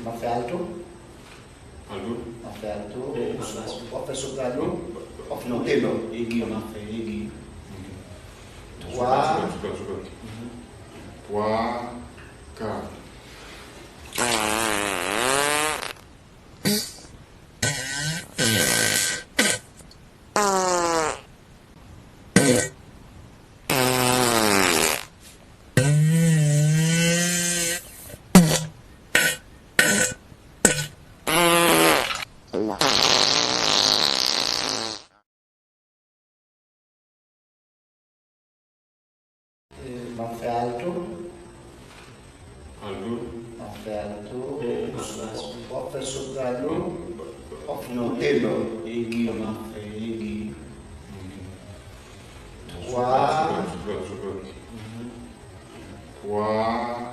On fait alto. Alto. On fait alto. On fait soprano. On fait ténor. Aigu, on a fait aigu. 3. 3, 4. On fait alto. Alto. On fait alto. On fait soprano. On fait ténor. Aigu, on a fait aigu. 3. 3,